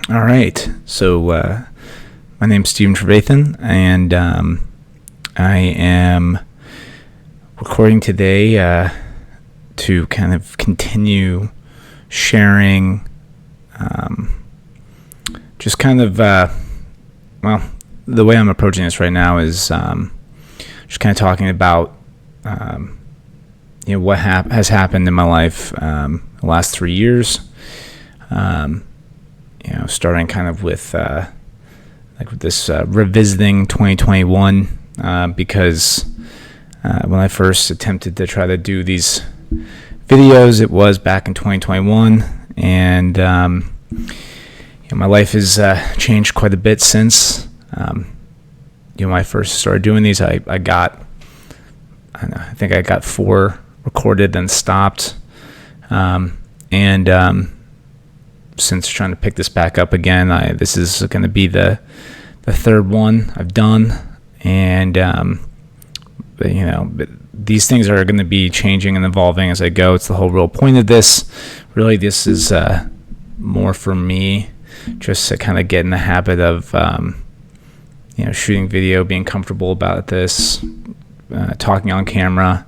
All right. So my name's Stephen Trevathan, and I am recording today to kind of continue sharing just kind of, the way I'm approaching this right now is just kind of talking about, what has happened in my life the last 3 years. Starting kind of with this revisiting 2021, because when I first attempted to try to do these videos, it was back in 2021, and my life has changed quite a bit since. When I first started doing these, I think I got 4 recorded, then stopped, and since trying to pick this back up again, this is going to be the third one I've done, and these things are going to be changing and evolving as I go. It's the whole real point of this. Really, this is more for me, just to kind of get in the habit of shooting video, being comfortable about this, talking on camera.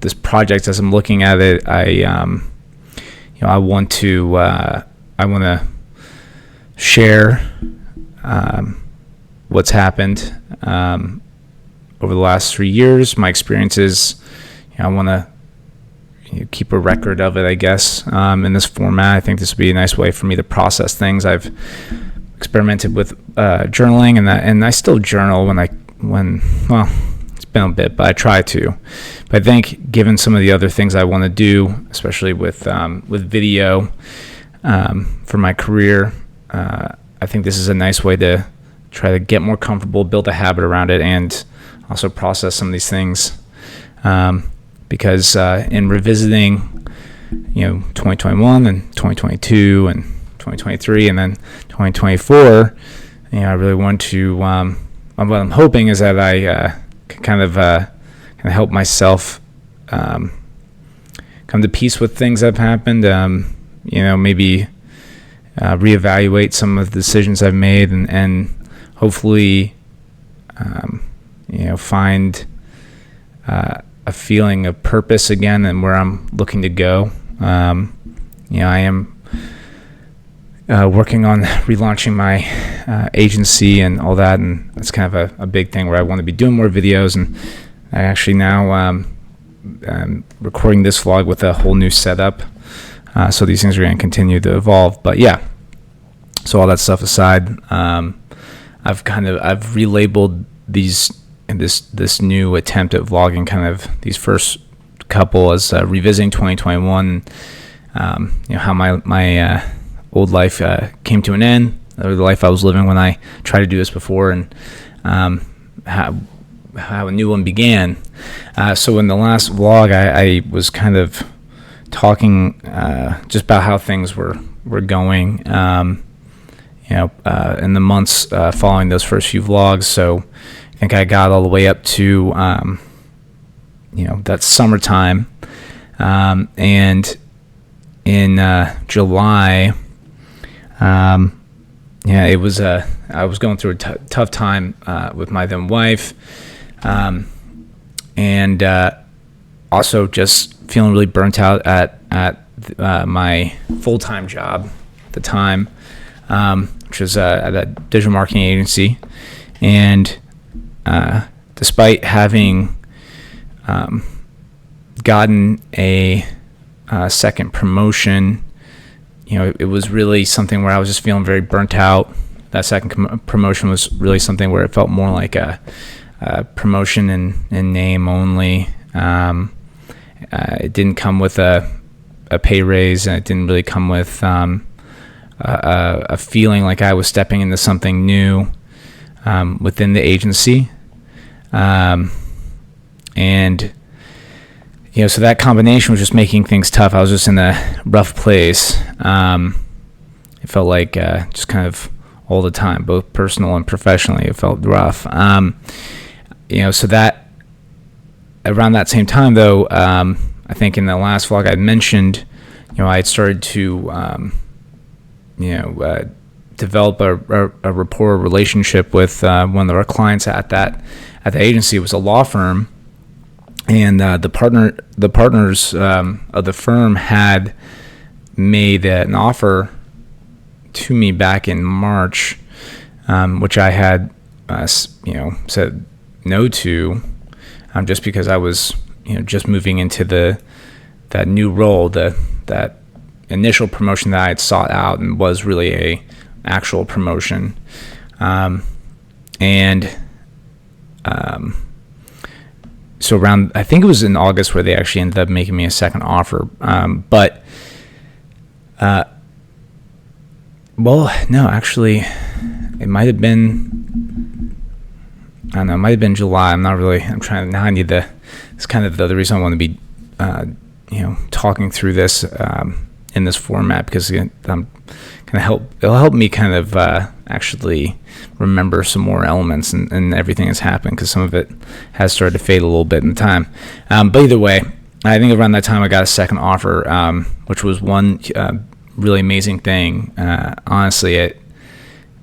This project, as I'm looking at it, I want to share what's happened over the last 3 years, my experiences. I want to keep a record of it, I guess, in this format. I think this would be a nice way for me to process things. I've experimented with journaling, and I still journal when it's been a bit, but I try to. But I think, given some of the other things I want to do, especially with video for my career, I think this is a nice way to try to get more comfortable, build a habit around it, and also process some of these things. Because in revisiting, 2021 and 2022 and 2023 and then 2024, I really want to. What I'm hoping is that I can kind of help myself come to peace with things that have happened. Maybe reevaluate some of the decisions I've made, and hopefully, find a feeling of purpose again and where I'm looking to go. I am working on relaunching my agency and all that, and that's kind of a big thing where I want to be doing more videos. And I actually now I'm recording this vlog with a whole new setup, so these things are going to continue to evolve. But yeah, so all that stuff aside, I've relabeled this new attempt at vlogging, kind of these first couple, as revisiting 2021. How my old life came to an end, or the life I was living when I tried to do this before, and how a new one began. So in the last vlog, I was kind of talking just about how things were going, in the months following those first few vlogs. So I think I got all the way up to that summertime, and in July, it was I was going through a tough time with my then wife, and also just feeling really burnt out at my full-time job at the time, which was at a digital marketing agency. And despite having gotten a second promotion, it was really something where I was just feeling very burnt out. That second promotion was really something where it felt more like a promotion in name only. It didn't come with a pay raise, and it didn't really come with a feeling like I was stepping into something new within the agency. And so that combination was just making things tough. I was just in a rough place. It felt like just kind of all the time, both personal and professionally, it felt rough. So that around that same time, though, I think in the last vlog I mentioned, I had started to develop a rapport relationship with one of our clients at the agency. It was a law firm, and the partners of the firm had made an offer to me back in March, which I had said no to, just because I was just moving into that new role, that initial promotion that I had sought out and was really a actual promotion, so around, I think it was in August where they actually ended up making me a second offer, no, actually, it might have been, I don't know, it might have been July. I'm trying, now I need it's kind of the reason I want to be, talking through this in this format, because it'll help me kind of actually remember some more elements and everything that's happened, because some of it has started to fade a little bit in time. But either way, I think around that time I got a second offer, which was one really amazing thing. Honestly,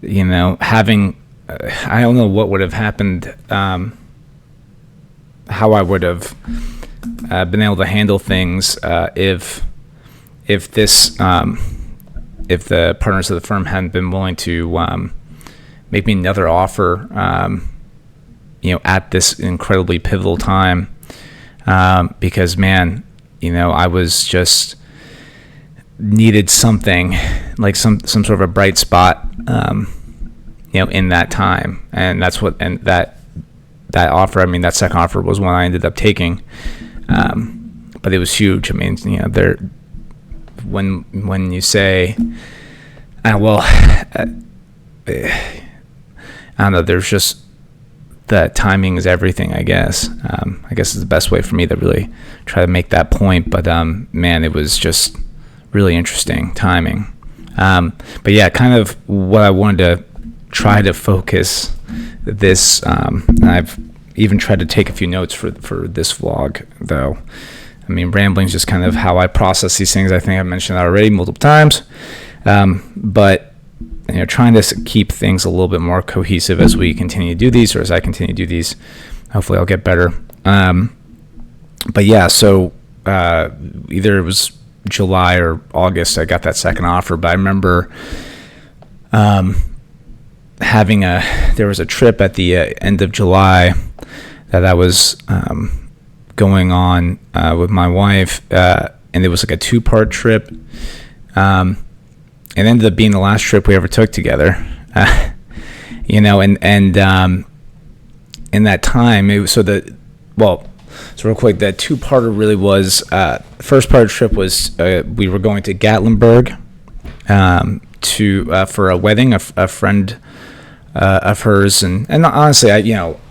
having, I don't know what would have happened, how I would have been able to handle things if the partners of the firm hadn't been willing to make me another offer, at this incredibly pivotal time, because man, I was just needed something, like some sort of a bright spot, in that time, and that offer, that second offer was one I ended up taking, but it was huge. When you say, I don't know, there's just, that timing is everything, I guess. I guess is the best way for me to really try to make that point, but man, it was just really interesting timing. But yeah, kind of what I wanted to try to focus this, and I've even tried to take a few notes for this vlog, though. Rambling is just kind of how I process these things. I think I've mentioned that already multiple times, but trying to keep things a little bit more cohesive as we continue to do these, or as I continue to do these. Hopefully I'll get better. But yeah, so either it was July or August I got that second offer, but I remember there was a trip at the end of July that I was going on with my wife, and it was like a 2-part trip. It ended up being the last trip we ever took together, and in that time, so real quick, that 2-parter really was, the first part of the trip was, we were going to Gatlinburg, for a wedding, a friend, of hers, and honestly, I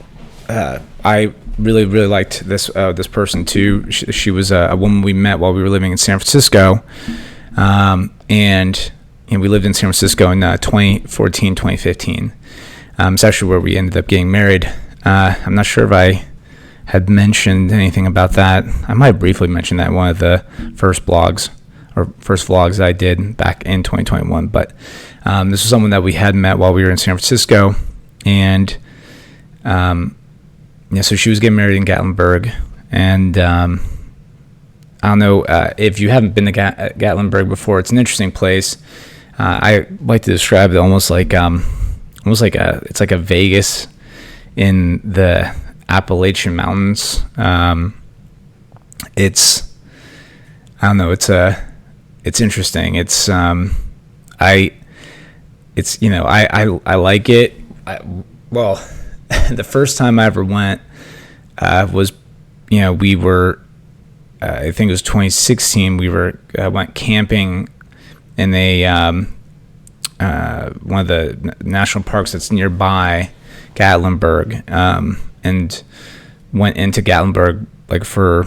really liked this person too. She was a woman we met while we were living in San Francisco, and we lived in San Francisco in 2014, 2015. It's actually where we ended up getting married. I'm not sure if I had mentioned anything about that. I might have briefly mentioned that in one of the first vlogs I did back in 2021. But this was someone that we had met while we were in San Francisco, and so she was getting married in Gatlinburg, and I don't know if you haven't been to Gatlinburg before. It's an interesting place. I like to describe it almost like it's like a Vegas in the Appalachian Mountains. It's interesting. I like it. The first time I ever went was, we were, I think it was 2016. We went camping in one of the national parks that's nearby Gatlinburg, and went into Gatlinburg for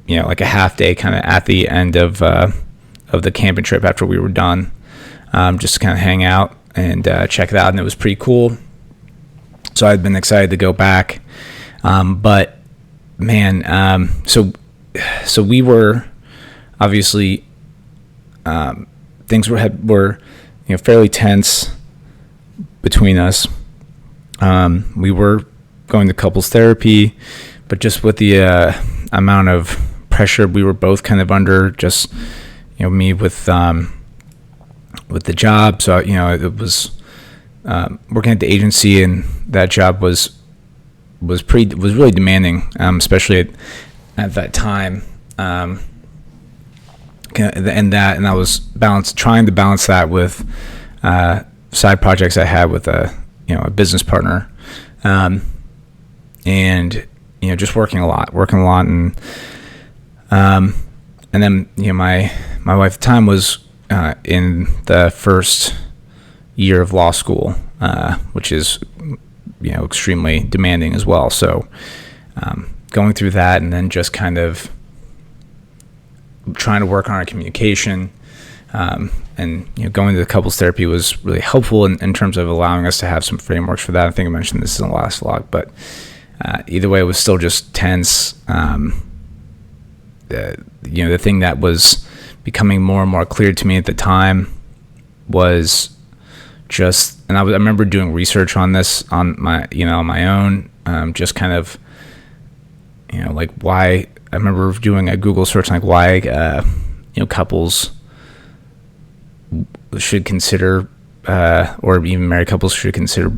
a half day, kind of at the end of the camping trip after we were done, just to kind of hang out and check it out, and it was pretty cool. So I'd been excited to go back, but man, so we were obviously, things were fairly tense between us. We were going to couples therapy, but just with the amount of pressure we were both kind of under, just me with the job. So it was working at the agency, and that job was really demanding, especially at that time. And I was trying to balance that with side projects I had with a business partner, and just working a lot, and then my wife at the time was in the first year of law school, which is extremely demanding as well. So going through that, and then just kind of trying to work on our communication, and going to the couples therapy was really helpful in terms of allowing us to have some frameworks for that. I think I mentioned this in the last vlog, but either way, it was still just tense. The thing that was becoming more and more clear to me at the time was just, and I remember doing research on this on my own, just kind of, like why. I remember doing a Google search like why, couples should consider, or even married couples should consider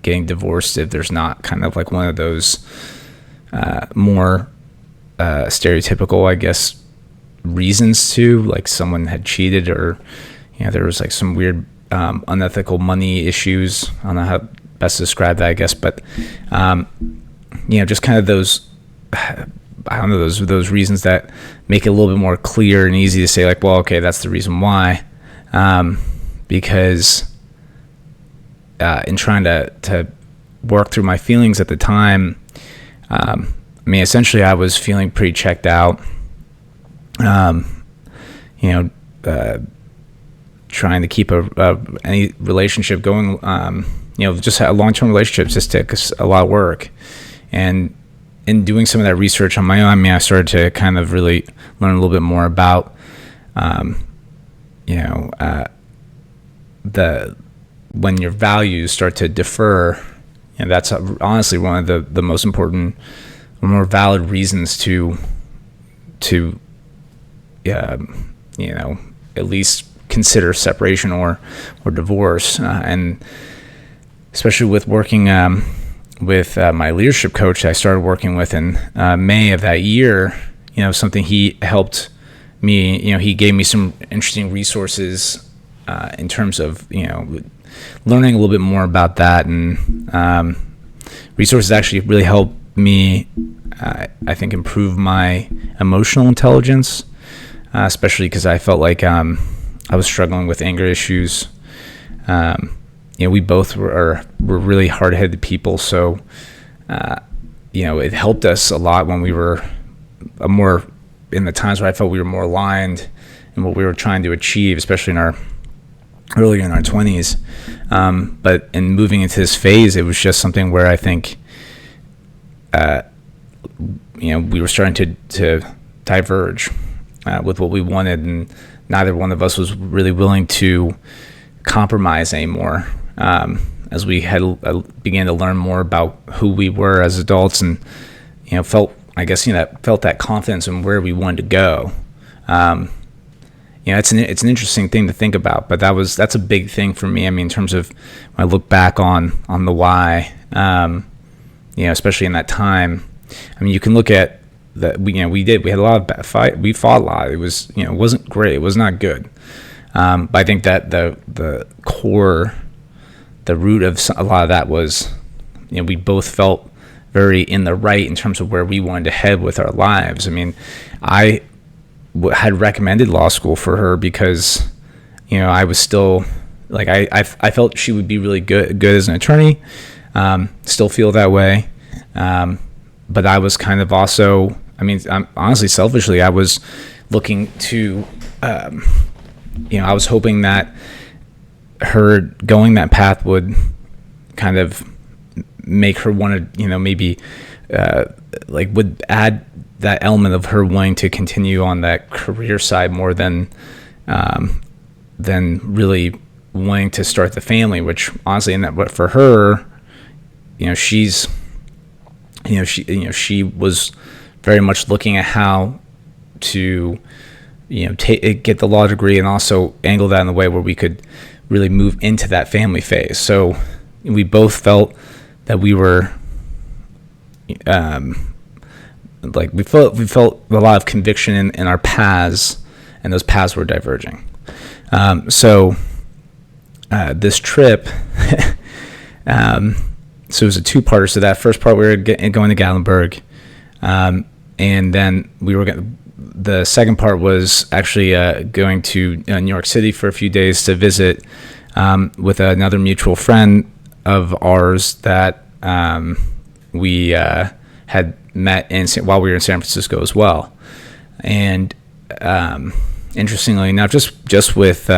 getting divorced if there's not kind of like one of those more stereotypical, I guess, reasons to, like someone had cheated, or there was like some weird unethical money issues. I don't know how best to describe that, I guess, but just kind of those, I don't know, those reasons that make it a little bit more clear and easy to say, like, well, okay, that's the reason why, because in trying to work through my feelings at the time, essentially I was feeling pretty checked out, trying to keep any relationship going, just a long-term relationship just takes a lot of work. And in doing some of that research on my own, I started to kind of really learn a little bit more about, when your values start to differ, and that's honestly one of the most important, more valid reasons to at least consider separation or divorce, and especially with working with my leadership coach I started working with in May of that year. Something he helped me, he gave me some interesting resources in terms of learning a little bit more about that, and resources actually really helped me, I think, improve my emotional intelligence, especially because I felt like I was struggling with anger issues. We both were really hard-headed people, so it helped us a lot when we were more in the times where I felt we were more aligned in what we were trying to achieve, especially earlier in our 20s. But in moving into this phase, it was just something where I think we were starting to diverge with what we wanted, and neither one of us was really willing to compromise anymore, as we had began to learn more about who we were as adults, and felt that confidence in where we wanted to go. It's an interesting thing to think about, but that's a big thing for me. In terms of when I look back on the why, especially in that time. You can look at that. We had a lot of we fought a lot. It was it wasn't great. It was not good. But I think that the core, the root of a lot of that was, we both felt very in the right in terms of where we wanted to head with our lives. I had recommended law school for her because, I was still like, I felt she would be really good as an attorney. Still feel that way. But I was kind of also, honestly, selfishly, I was looking to, I was hoping that her going that path would kind of make her want to, maybe would add that element of her wanting to continue on that career side more than then really wanting to start the family, which honestly, but for her, she was very much looking at how to, get the law degree and also angle that in a way where we could really move into that family phase. So we both felt that we were, we felt a lot of conviction in our paths, and those paths were diverging. So this trip, so it was a two-parter. So that first part, we were going to Gatlinburg, and then the second part was actually going to New York City for a few days to visit with another mutual friend of ours that we had met while we were in San Francisco as well. And interestingly enough, just with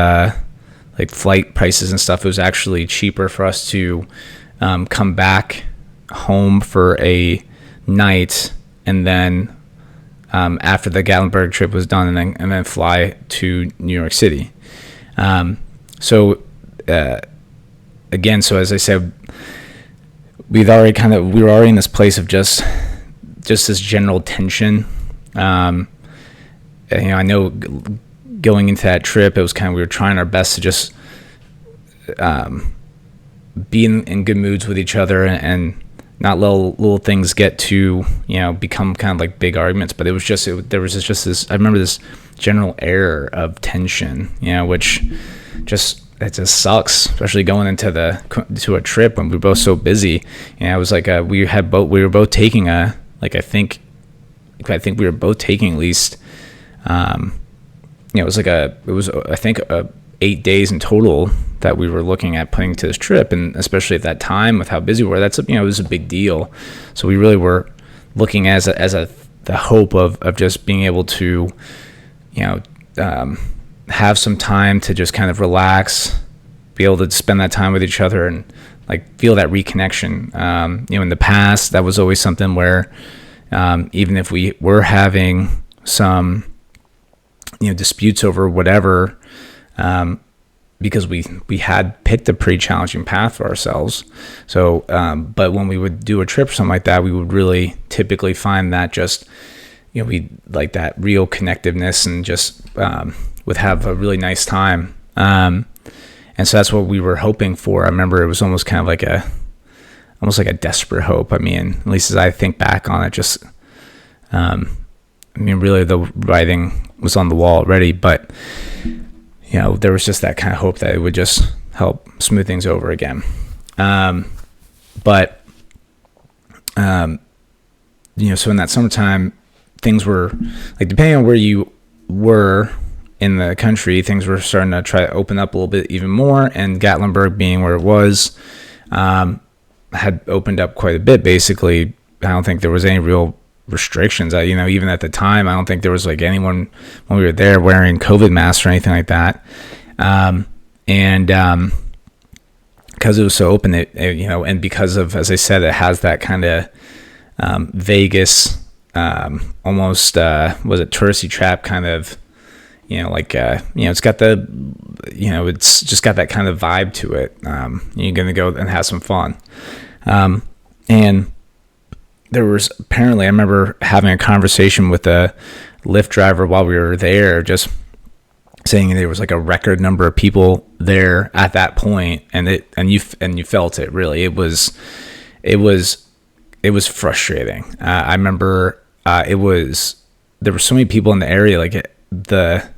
flight prices and stuff, it was actually cheaper for us to come back home for a night, and then after the Gatlinburg trip was done, and then fly to New York City. So as I said, we were already in this place of just this general tension. I know going into that trip, it was we were trying our best to just be in good moods with each other, and not let little things get to, become kind of like big arguments. But there was just this, I remember this general air of tension, which it just sucks, especially going into to a trip when we were both so busy. It was like we were both taking I think we were both taking at least, it was I think 8 days in total that we were looking at putting to this trip. And especially at that time with how busy we were, it was a big deal. So we really were looking as the hope of just being able to, have some time to just kind of relax, be able to spend that time with each other, and feel that reconnection. In the past, that was always something where, even if we were having some, disputes over whatever, because we had picked a pretty challenging path for ourselves. So, but when we would do a trip or something like that, we would really typically find that just, we like that real connectiveness, and just would have a really nice time. And so that's what we were hoping for. I remember it was almost kind of like a desperate hope. I mean, at least as I think back on it, just, really the writing was on the wall already, but there was just that kind of hope that it would just help smooth things over again. So in that summertime, things were depending on where you were in the country, things were starting to try to open up a little bit even more, and Gatlinburg being where it was, had opened up quite a bit. Basically, I don't think there was any real restrictions. Even at the time, I don't think there was anyone when we were there wearing COVID masks or anything like that. Because it was so open, and because of, as I said, it has that kind of Vegas, almost was it touristy trap kind of, it's got the, it's just got that kind of vibe to it. You're gonna go and have some fun, and there was apparently, I remember having a conversation with a Lyft driver while we were there, just saying there was a record number of people there at that point, and you felt it really. It was frustrating. I remember there were so many people in the area. The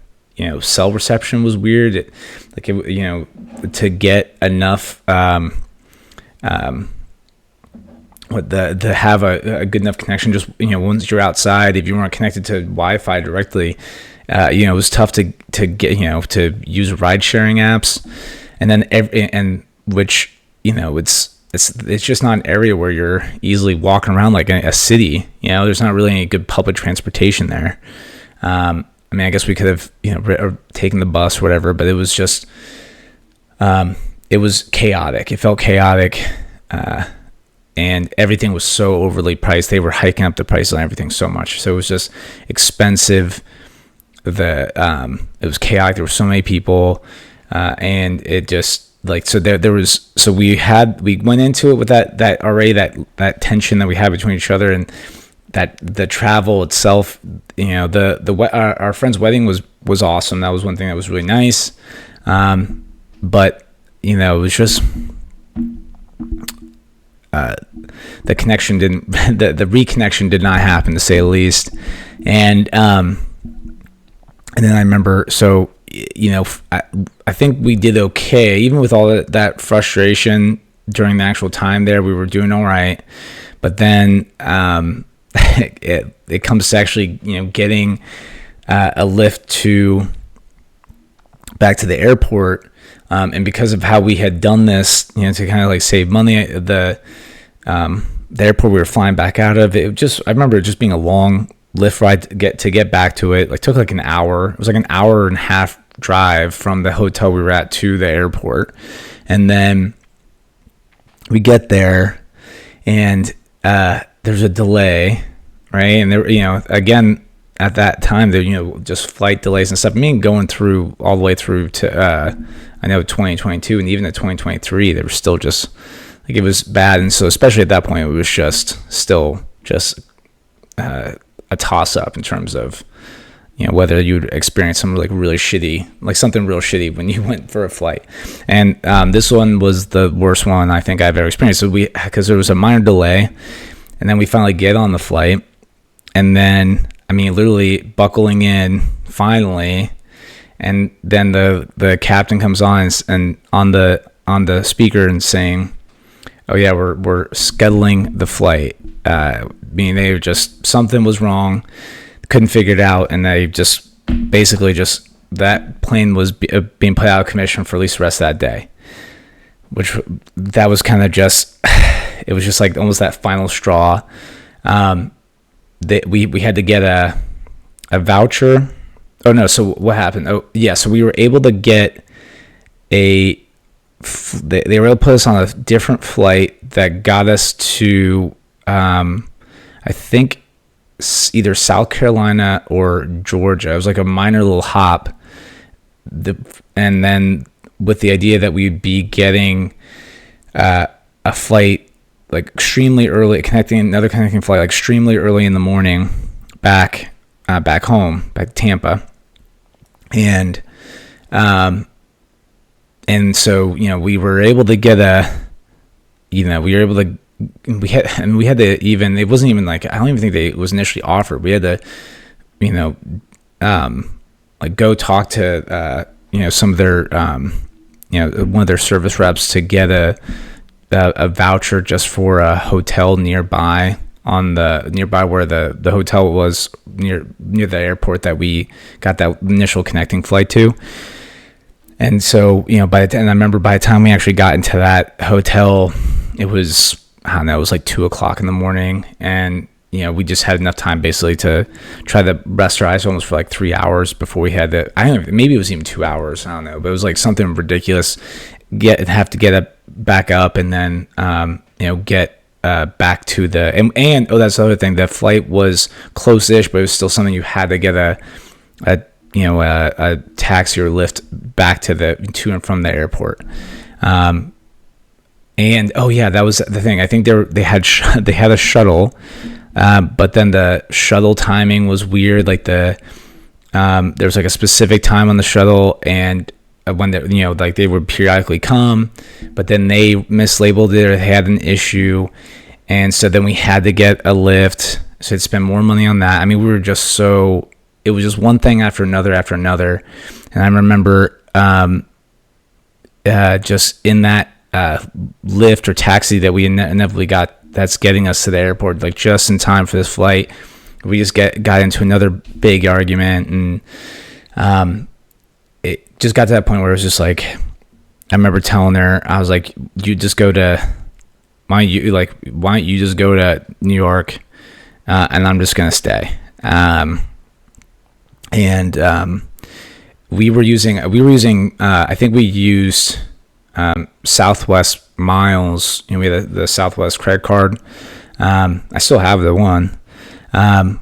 cell reception was weird. To get enough. To have a good enough connection, just once you're outside, if you weren't connected to Wi-Fi directly, it was tough to get to use ride sharing apps, and then it's just not an area where you're easily walking around like a city. There's not really any good public transportation there. I guess we could have taken the bus or whatever, but it was just it was chaotic. It felt chaotic. And everything was so overly priced. They were hiking up the price on everything so much. So it was just expensive. It was chaotic. There were so many people. and it just like, so there was, so we went into it with that already, that tension that we had between each other, and that the travel itself, our friend's wedding was awesome. That was one thing that was really nice. But it was just, the connection didn't, the reconnection did not happen, to say the least. And then I remember, so, I think we did okay, even with all that frustration during the actual time there. We were doing all right, but then it comes to actually getting a lift back to the airport, and because of how we had done this, to kind of like save money, the airport we were flying back out of, I remember it just being a long Lyft ride to get back to it. Like, took like an hour. It was like an hour and a half drive from the hotel we were at to the airport. And then we get there, and there's a delay, right? And there, again, at that time, there, just flight delays and stuff. I mean, going through all the way through to I know 2022, and even at 2023, they were still just like, it was bad. And so, especially at that point, it was still a toss up in terms of whether you'd experience something like really shitty, like something real shitty when you went for a flight. And this one was the worst one I think I've ever experienced. So because there was a minor delay, and then we finally get on the flight, and then literally buckling in finally, and then the captain comes on and on the speaker and saying, "Oh yeah, we're scheduling the flight." Meaning they just, something was wrong, couldn't figure it out, and they just basically that plane was being put out of commission for at least the rest of that day. Which, that was kind of just, it was just like almost that final straw. We had to get a voucher. Oh no, so what happened? Oh yeah, so we were able to get they were able to put us on a different flight that got us to I think either South Carolina or Georgia. It was like a minor little hop, and then with the idea that we'd be getting a flight like extremely early, another connecting flight like extremely early in the morning back home, back to Tampa. And so we were able to get we had to, even, it wasn't even like, I don't even think it was initially offered. We had to like go talk to some of their one of their service reps to get a voucher just for a hotel nearby where the hotel was, near the airport that we got that initial connecting flight to. And so I remember by the time we actually got into that hotel, it was, I don't know, it was like 2:00 in the morning, and we just had enough time basically to try to rest our eyes almost for like 3 hours before we had to, I don't know, maybe it was even 2 hours, I don't know, but it was like something ridiculous. Have to get it back up, and then get back to the, and that's the other thing, the flight was close-ish, but it was still something you had to get a taxi or lift back to and from the airport. And oh yeah, that was the thing. I think they had a shuttle, but then the shuttle timing was weird. Like there was like a specific time on the shuttle, and when they would periodically come, but then they mislabeled it or they had an issue, and so then we had to get a lift. So I'd spend more money on that. We were just it was just one thing after another, and I remember just in that Lyft or taxi that we inevitably got, that's getting us to the airport like just in time for this flight, we just got into another big argument, and it just got to that point where it was just like, I remember telling her, I was like, why don't you just go to New York, and I'm just gonna stay. We were using I think we used Southwest miles. We had the Southwest credit card. I still have the one, and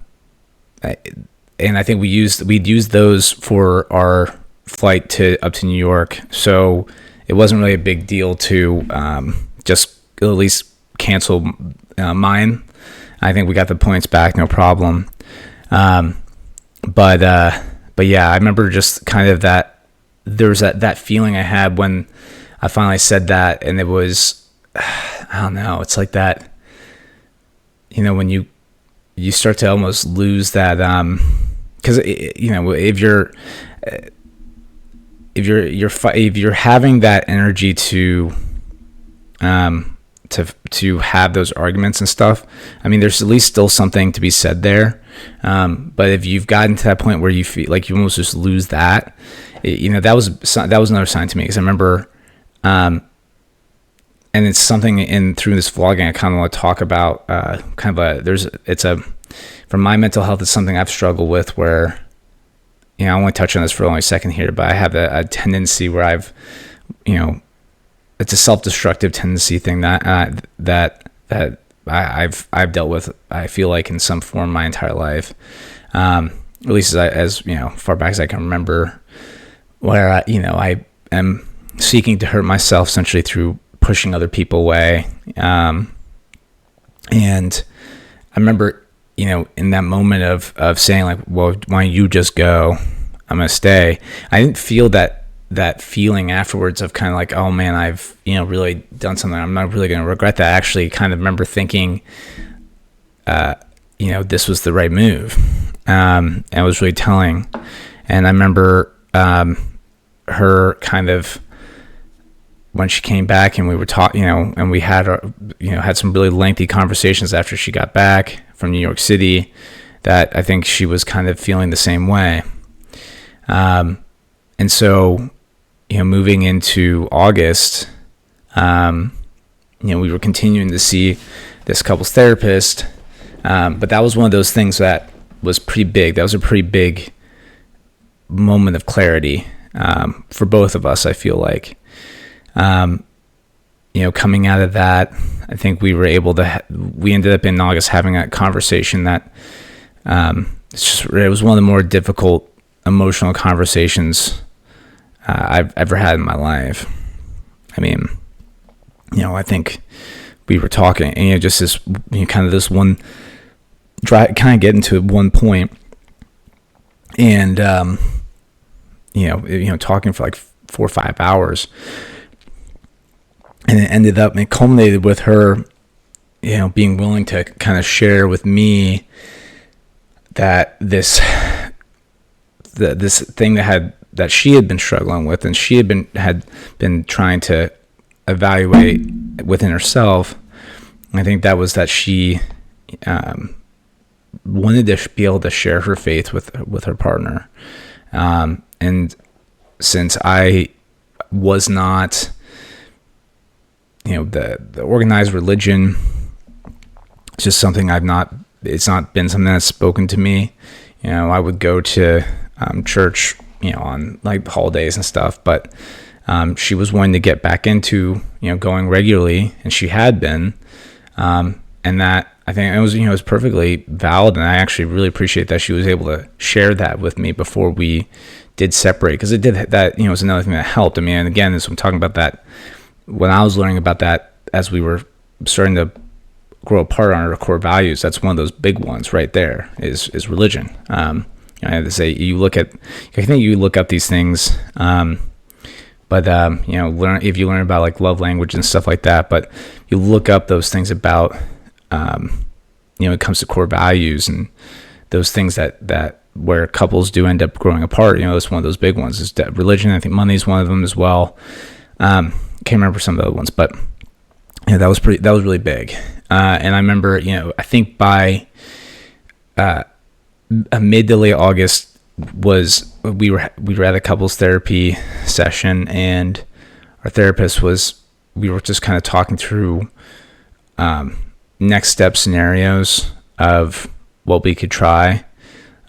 I think we'd use those for our flight up to New York, so it wasn't really a big deal to just at least cancel mine. I think we got the points back, no problem. But yeah, I remember just kind of that there was that feeling I had when I finally said that, and it was, I don't know, it's like that, when you start to almost lose that, because if you're having that energy to have those arguments and stuff, I mean, there's at least still something to be said there. But if you've gotten to that point where you feel like you almost just lose that, that was another sign to me, because I remember, and it's something through this vlogging I kind of want to talk about. From my mental health, it's something I've struggled with where, I want to touch on this for only a second here, but I have a tendency where I've, it's a self-destructive tendency thing that I've dealt with, I feel like, in some form my entire life, at least as far back as I can remember, where I am seeking to hurt myself essentially through pushing other people away, and I remember in that moment of saying, like, well, why don't you just go, I'm gonna stay. I didn't feel that feeling afterwards of kind of like, oh man, I've really done something, I'm not really going to regret that. I actually kind of remember thinking this was the right move, and it was really telling. And I remember her kind of, when she came back and we were talking, and we had had some really lengthy conversations after she got back from New York City, that I think she was kind of feeling the same way. And so, moving into August, we were continuing to see this couples therapist, but that was one of those things that was pretty big. That was a pretty big moment of clarity for both of us, I feel like. Coming out of that, I think we were able to, we ended up in August having a conversation that, it was one of the more difficult emotional conversations I've ever had in my life. I mean, I think we were talking, and just this, kind of this one, kind of getting to one point, and talking for like 4 or 5 hours, and it culminated with her, being willing to kind of share with me that this thing that she had been struggling with, and she had been trying to evaluate within herself. I think that was that she wanted to be able to share her faith with her partner, and since I was not, the organized religion, it's just something it's not been something that's spoken to me. I would go to church, on like holidays and stuff, but she was wanting to get back into, going regularly, and she had been, and that, I think it was perfectly valid, and I actually really appreciate that she was able to share that with me before we did separate, because it did that, was another thing that helped. I mean, and again, as I'm talking about that, when I was learning about that, as we were starting to grow apart on our core values, that's one of those big ones right there is religion. I have to say, I think you look up these things, but if you learn about like love language and stuff like that, but you look up those things about, it comes to core values and those things that where couples do end up growing apart, it's one of those big ones is religion. I think money is one of them as well. Can't remember some of the other ones, but that was really big. And I remember, I think by mid to late August we were at a couples therapy session, and our therapist we were just kind of talking through next step scenarios of what we could try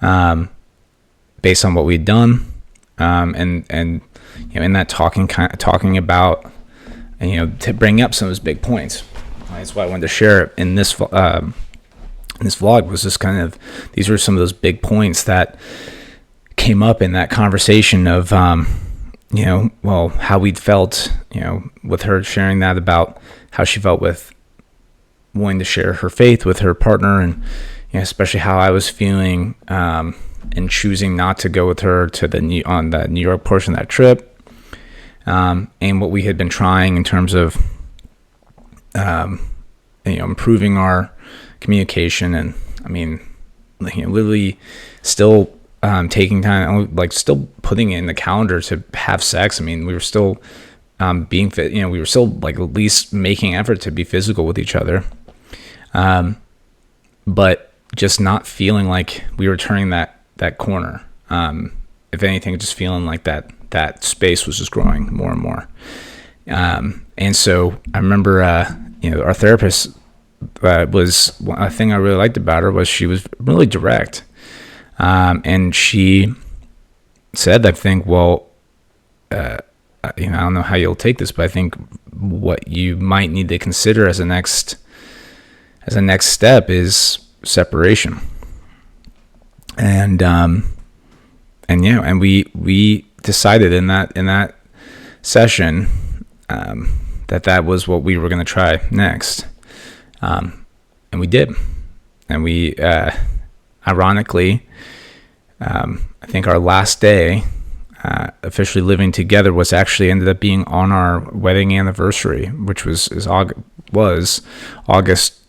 based on what we'd done, and in that talking about, to bring up some of those big points. That's why I wanted to share it in this vlog, was just kind of, these were some of those big points that came up in that conversation of, how we'd felt, with her sharing that about how she felt with wanting to share her faith with her partner, and especially how I was feeling in choosing not to go with her to on the New York portion of that trip, and what we had been trying in terms of improving our communication. And I mean, literally still taking time, like still putting it in the calendar to have sex. I mean, we were still being fit, we were still like at least making effort to be physical with each other. But just not feeling like we were turning that corner. If anything, just feeling like that space was just growing more and more. And so I remember, our therapist, was a thing I really liked about her was she was really direct. And she said, I think, I don't know how you'll take this, but I think what you might need to consider as a next step is separation. And we decided in that session, that was what we were going to try next. And we did. And we, ironically, I think our last day, officially living together was actually ended up being on our wedding anniversary, which was August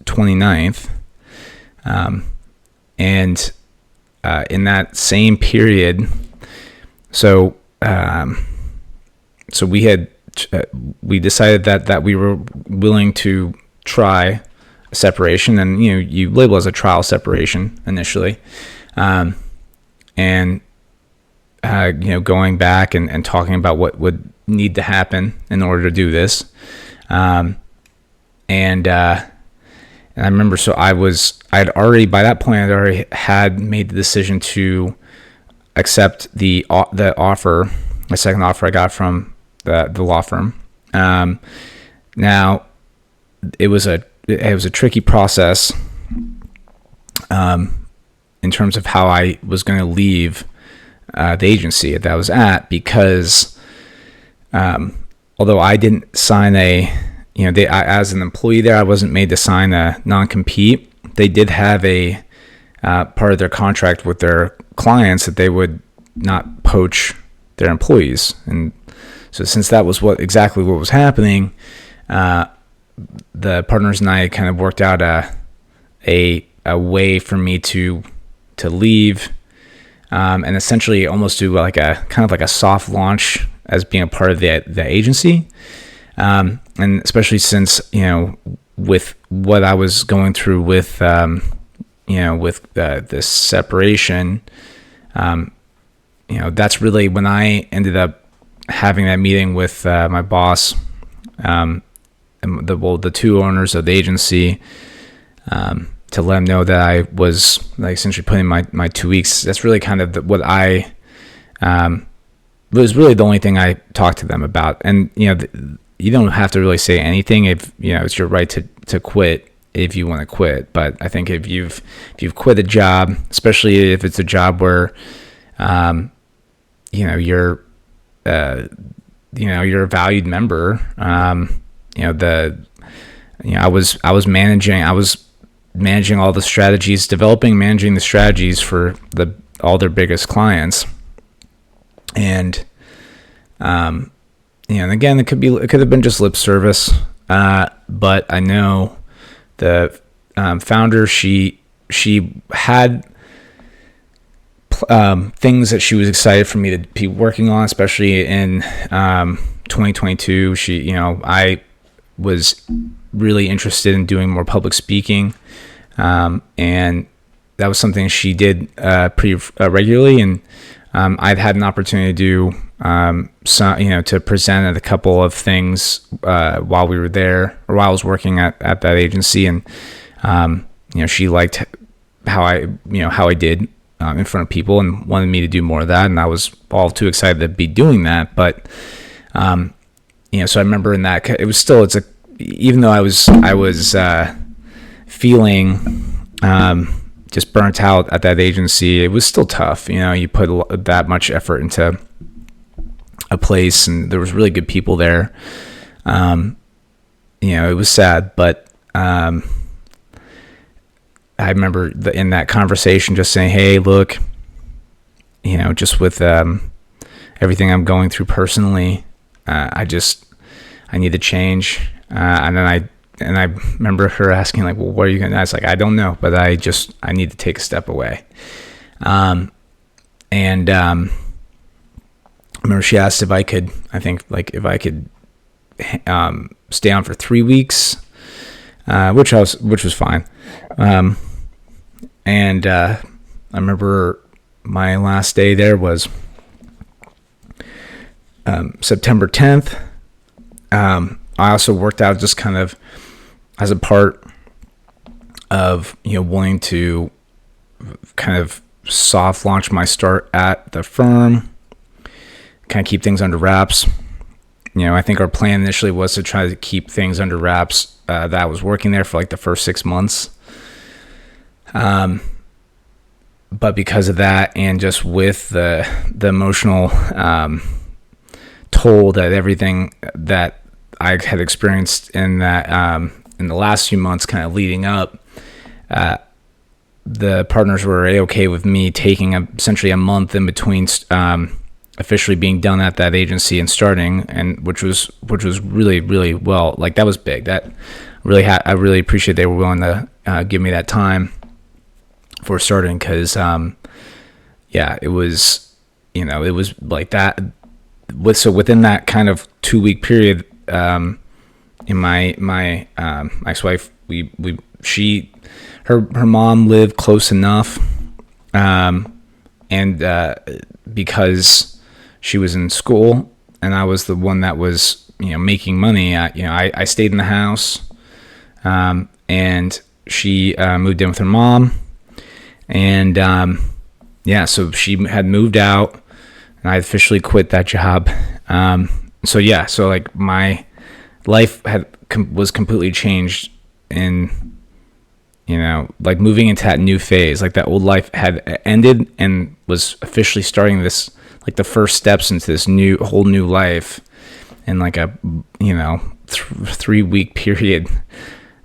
29th. And in that same period, so we decided that we were willing to try a separation, and you label as a trial separation initially, and going back and talking about what would need to happen in order to do this, and I remember, so I'd already, by that point, I'd already had made the decision to accept the offer, the second offer I got from the law firm. Now, it was a tricky process in terms of how I was going to leave the agency that I was at, because although I didn't sign as an employee there, I wasn't made to sign a non-compete. They did have a part of their contract with their clients that they would not poach their employees. And so since that was exactly what was happening, the partners and I kind of worked out a way for me to leave, and essentially almost do like a kind of like a soft launch as being a part of the agency. And especially since, with what I was going through with this separation, that's really when I ended up having that meeting with my boss, and the two owners of the agency, to let them know that I was essentially putting my 2 weeks. That's really kind of what I was really the only thing I talked to them about. And you don't have to really say anything if it's your right to quit if you want to quit. But I think if you've quit a job, especially if it's a job where you're a valued member, I was managing all the strategies, managing the strategies for all their biggest clients, and and again, it could have been just lip service, but I know the founder, she had things that she was excited for me to be working on, especially in 2022. I was really interested in doing more public speaking, and that was something she did pretty regularly, and I'd had an opportunity to do to present at a couple of things while we were there, or while I was working at that agency, and she liked how I did in front of people, and wanted me to do more of that, and I was all too excited to be doing that. But so I remember in that, it was still, even though I was feeling just burnt out at that agency. It was still tough. You put that much effort into a place, and there was really good people there. It was sad, but I remember in that conversation just saying, hey, look, just with everything I'm going through personally, I need to change. And I remember her asking, like, well, what are you gonna? I was like, I don't know, but I need to take a step away. I remember she asked if I could stay on for 3 weeks, which was fine. I remember my last day there was September 10th. I also worked out just kind of as a part of, wanting to kind of soft launch my start at the firm, kind of keep things under wraps. I think our plan initially was to try to keep things under wraps. That I was working there for like the first 6 months. But because of that, and just with the emotional toll that everything that I had experienced in that in the last few months, kind of leading up, the partners were okay with me taking essentially a month in between officially being done at that agency and starting, and which was really, really well. Like, that was big. That really I really appreciate they were willing to give me that time for starting, because it was it was like that. So within that kind of 2-week period, in my ex-wife, her mom lived close enough, and because she was in school and I was the one that was making money, I stayed in the house, and she moved in with her mom, and so she had moved out, and I officially quit that job. So like my life was completely changed in, like moving into that new phase. Like, that old life had ended and was officially starting this, like the first steps into this whole new life in like a 3-week period.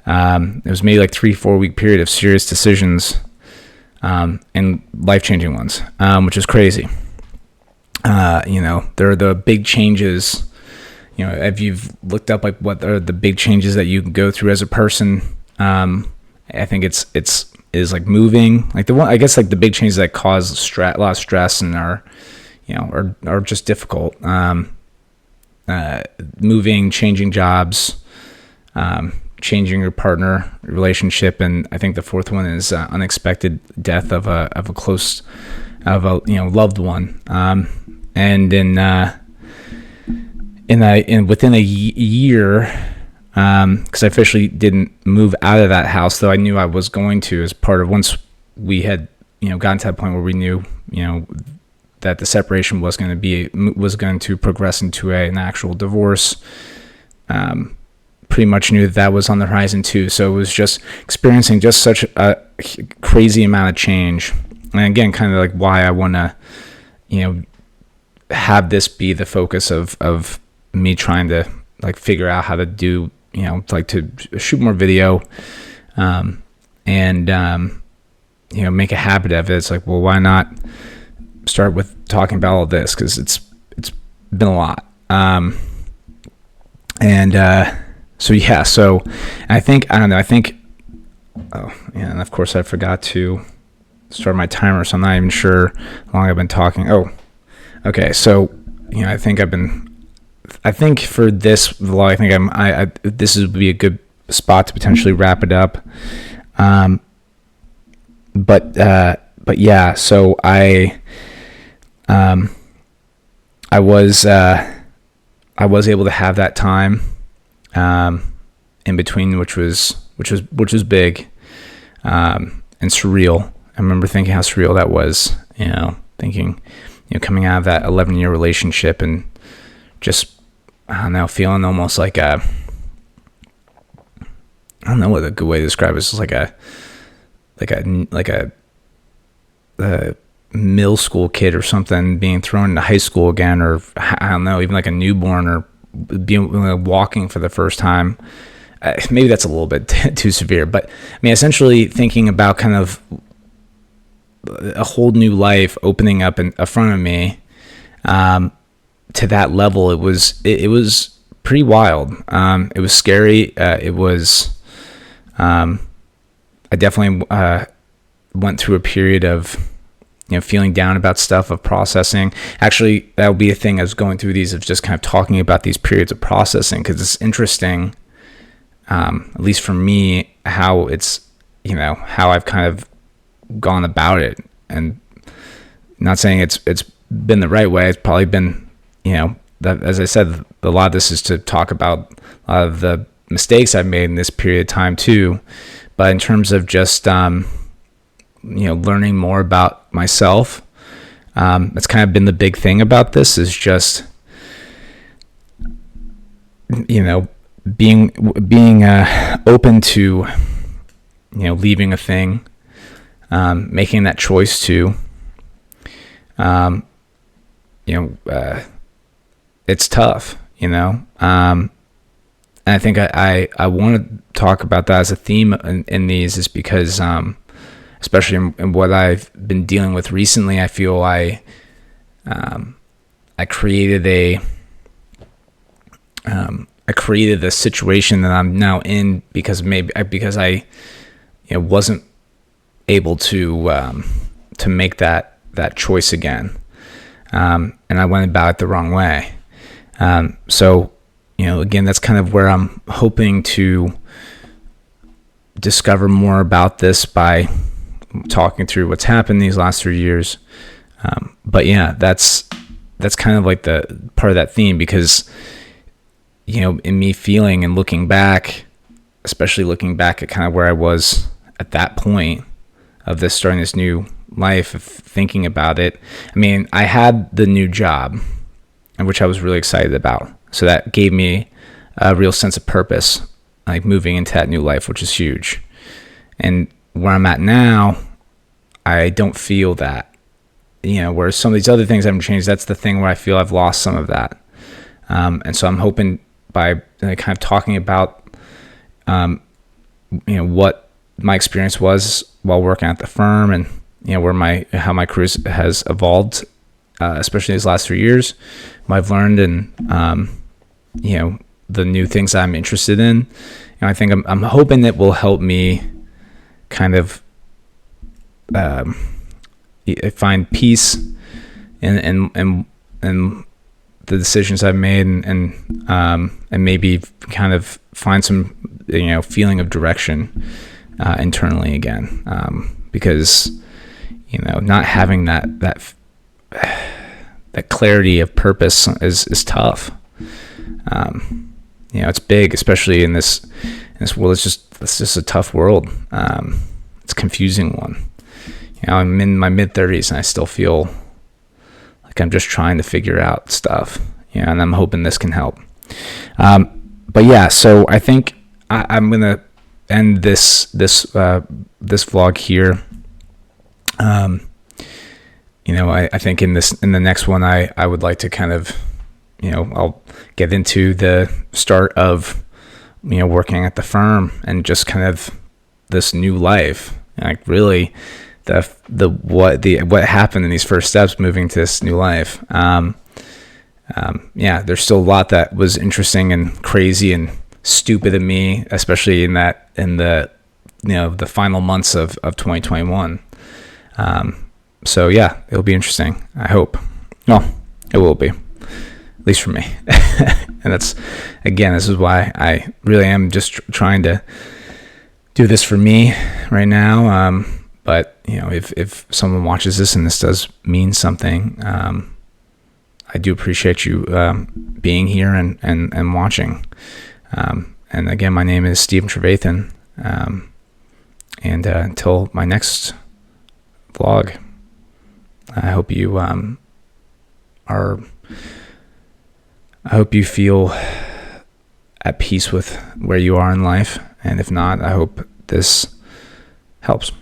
It was maybe like 3-4 week period of serious decisions, and life-changing ones, which is crazy. There are the big changes. If you've looked up like what are the big changes that you can go through as a person, I think it's like moving. Like the big changes that cause a lot of stress and are just difficult. Moving, changing jobs, changing your partner relationship, and I think the fourth one is unexpected death of a close, loved one. And within a year, because I officially didn't move out of that house, though I knew I was going to, as part of, once we had gotten to that point where we knew that the separation was going to progress into an actual divorce. Pretty much knew that was on the horizon too. So it was just experiencing just such a crazy amount of change. And again, kind of like why I want to, have this be the focus of me trying to like figure out how to do, like to shoot more video, and make a habit of it. It's like, well, why not start with talking about all this? Because it's been a lot. So I think, and of course I forgot to start my timer, so I'm not even sure how long I've been talking. Oh, okay. So, I think for this vlog, this would be a good spot to potentially wrap it up. But yeah, so I was able to have that time in between, which was big, and surreal. I remember thinking how surreal that was, thinking, coming out of that 11-year relationship and just, I don't know, feeling almost like I don't know what a good way to describe it. It's just like a a middle school kid or something being thrown into high school again, or I don't know, even like a newborn, or being walking for the first time. Maybe that's a little bit too severe, but I mean, essentially thinking about kind of a whole new life opening up in front of me, to that level, it was pretty wild. It was scary. It was, I definitely went through a period of, feeling down about stuff, of processing. Actually, that would be a thing. I was going through these, of just kind of talking about these periods of processing, because it's interesting, at least for me, how it's, how I've kind of gone about it. And not saying it's been the right way. It's probably been, that, as I said, a lot of this is to talk about a lot of the mistakes I've made in this period of time too. But in terms of just, learning more about myself, that's kind of been the big thing about this, is just, being open to, leaving a thing, making that choice to, it's tough, and I think I want to talk about that as a theme in these, is because, especially in what I've been dealing with recently, I feel I created a situation that I'm now in, because I wasn't able to make that choice again, and I went about it the wrong way. So again, that's kind of where I'm hoping to discover more about this by talking through what's happened these last 3 years. But yeah, that's kind of like the part of that theme, because, in me feeling and looking back, especially looking back at kind of where I was at that point of this, starting this new life, of thinking about it. I mean, I had the new job, which I was really excited about. So that gave me a real sense of purpose, like moving into that new life, which is huge. And where I'm at now, I don't feel that, whereas some of these other things haven't changed. That's the thing where I feel I've lost some of that. And so I'm hoping by kind of talking about, what my experience was while working at the firm, and, how my career has evolved, especially these last 3 years, what I've learned, and, the new things I'm interested in. I think I'm hoping it will help me kind of find peace in the decisions I've made, and maybe kind of find some feeling of direction internally again, because not having that clarity of purpose is tough. It's big, especially in this world. It's just a tough world. It's a confusing one. I'm in my mid-30s, and I still feel like I'm just trying to figure out stuff. And I'm hoping this can help. But yeah, so I think I'm gonna end this vlog here. I think in the next one, I would like to kind of, I'll get into the start of, working at the firm, and just kind of this new life, like really what happened in these first steps moving to this new life. There's still a lot that was interesting and crazy and stupid of me, especially in the final months of 2021. So yeah, it'll be interesting. I hope. Well, it will be, at least for me. And this is why I really am just trying to do this for me right now. But if someone watches this and this does mean something, I do appreciate you being here and watching. And again, my name is Stephen Trevathan. And until my next vlog, I hope you I hope you feel at peace with where you are in life. And if not, I hope this helps.